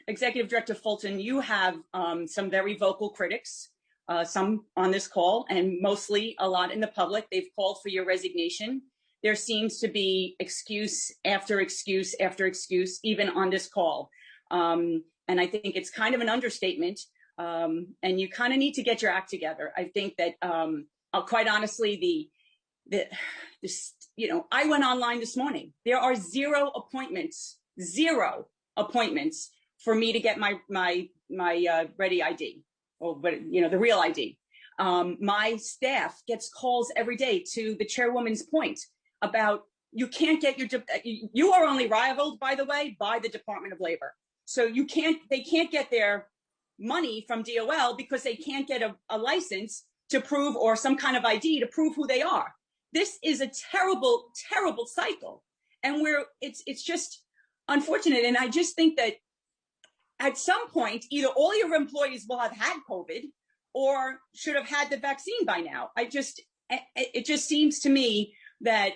Executive Director Fulton, you have some very vocal critics, some on this call, and mostly a lot in the public. They've called for your resignation. There seems to be excuse after excuse after excuse, even on this call. And I think it's kind of an understatement. And you kind of need to get your act together. I think that, quite honestly, I went online this morning. There are zero appointments for me to get my ready ID, or the real ID. My staff gets calls every day, to the chairwoman's point about you can't get you are only rivaled, by the way, by the Department of Labor. So they can't get their money from DOL because they can't get a license to prove, or some kind of ID to prove who they are. This is a terrible, terrible cycle. And it's just unfortunate. And I just think that at some point, either all your employees will have had COVID or should have had the vaccine by now. It just seems to me that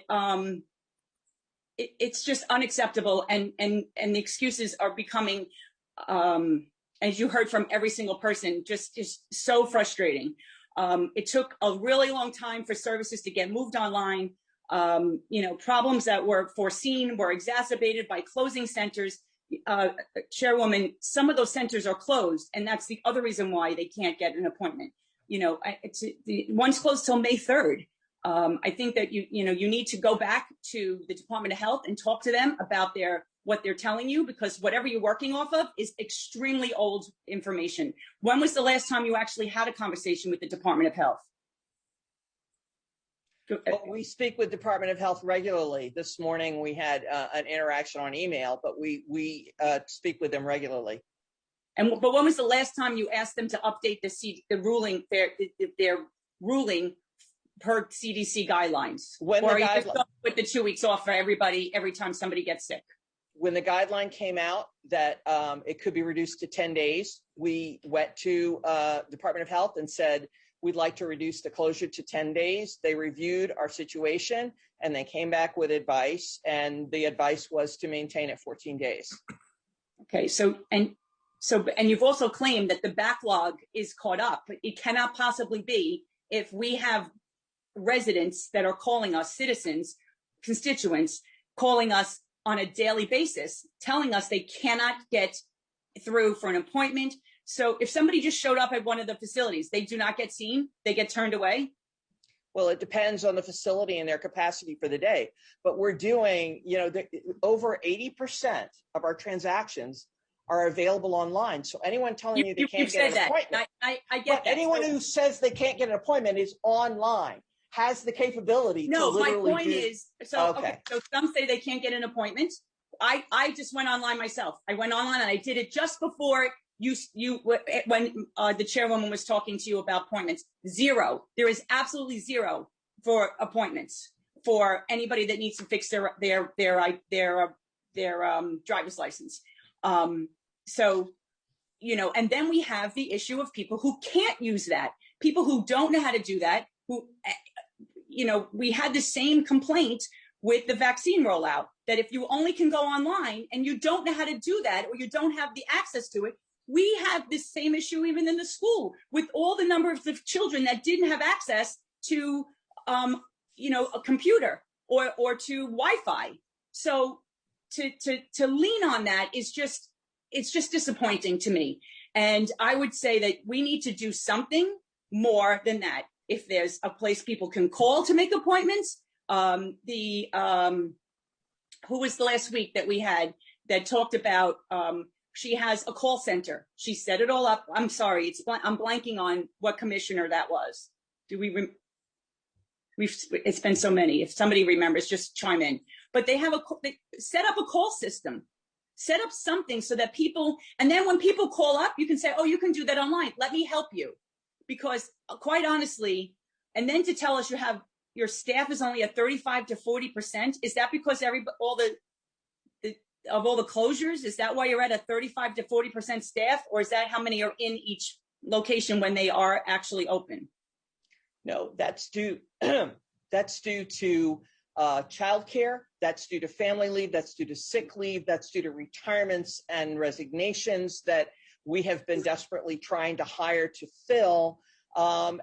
it's just unacceptable. And the excuses are becoming, as you heard from every single person, just so frustrating. It took a really long time for services to get moved online. Problems that were foreseen were exacerbated by closing centers. Chairwoman, some of those centers are closed, and that's the other reason why they can't get an appointment. One's closed till May 3rd. I think that you need to go back to the Department of Health and talk to them about what they're telling you, because whatever you're working off of is extremely old information. When was the last time you actually had a conversation with the Department of Health? Well, we speak with Department of Health regularly. This morning we had an interaction on email, but we speak with them regularly. But when was the last time you asked them to update the ruling, their ruling per CDC guidelines? Or are you just with the 2 weeks off for everybody every time somebody gets sick? When the guideline came out that it could be reduced to 10 days, we went to Department of Health and said, we'd like to reduce the closure to 10 days. They reviewed our situation and they came back with advice, and the advice was to maintain it 14 days. Okay, and you've also claimed that the backlog is caught up. It cannot possibly be if we have residents that are calling us, citizens, constituents, calling us on a daily basis, telling us they cannot get through for an appointment. So if somebody just showed up at one of the facilities, they do not get seen, they get turned away? Well, it depends on the facility and their capacity for the day. But we're doing, over 80% of our transactions are available online. So anyone telling you they can't get an appointment, I get that. Anyone who says they can't get an appointment is online, has the capability to literally my point is, so some say they can't get an appointment. I just went online myself. I went online and I did it just before when the chairwoman was talking to you about appointments. Zero. There is absolutely zero for appointments for anybody that needs to fix their driver's license. And then we have the issue of people who can't use that, people who don't know how to do that, we had the same complaint with the vaccine rollout, that if you only can go online and you don't know how to do that, or you don't have the access to it, we have this same issue even in the school with all the numbers of children that didn't have access to, a computer or to Wi-Fi. So to lean on that it's just disappointing to me. And I would say that we need to do something more than that. If there's a place people can call to make appointments, who was the last week that we had that talked about, she has a call center. She set it all up. I'm sorry, I'm blanking on what commissioner that was. It's been so many. If somebody remembers, just chime in. But they set up a call system, set up something so that people, and then when people call up, you can say, oh, you can do that online. Let me help you. Because quite honestly, and then to tell us your staff is only at 35 to 40%, is that because all the closures? Is that why you're at a 35 to 40% staff, or is that how many are in each location when they are actually open? No, that's due to childcare That's due to family leave, that's due to sick leave, that's due to retirements and resignations that we have been desperately trying to hire to fill. Well,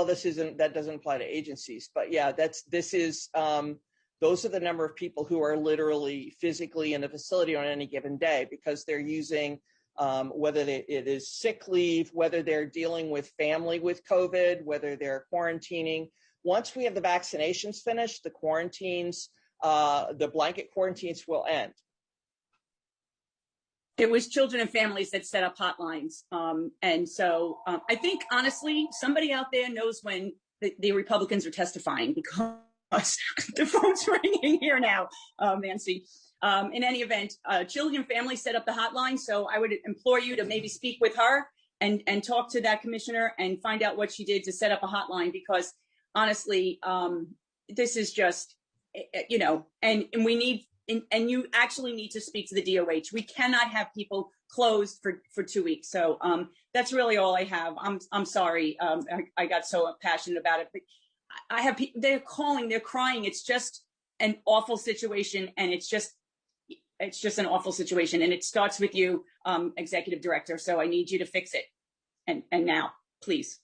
that doesn't apply to agencies, but yeah, those are the number of people who are literally physically in the facility on any given day, because they're using it is sick leave, whether they're dealing with family with COVID, whether they're quarantining. Once we have the vaccinations finished, the quarantines, the blanket quarantines will end. It was children and families that set up hotlines. And so I think, honestly, somebody out there knows when the Republicans are testifying, because the phone's ringing here now, Nancy. In any event, children and families set up the hotline. So I would implore you to maybe speak with her and talk to that commissioner and find out what she did to set up a hotline, because honestly, this is just, and we need, and you actually need to speak to the DOH. We cannot have people closed for 2 weeks. So that's really all I have. I'm sorry. I got so passionate about it, but I have people, they're calling, they're crying. It's just an awful situation. And it's just an awful situation. And it starts with you, executive director. So I need you to fix it. And now, please.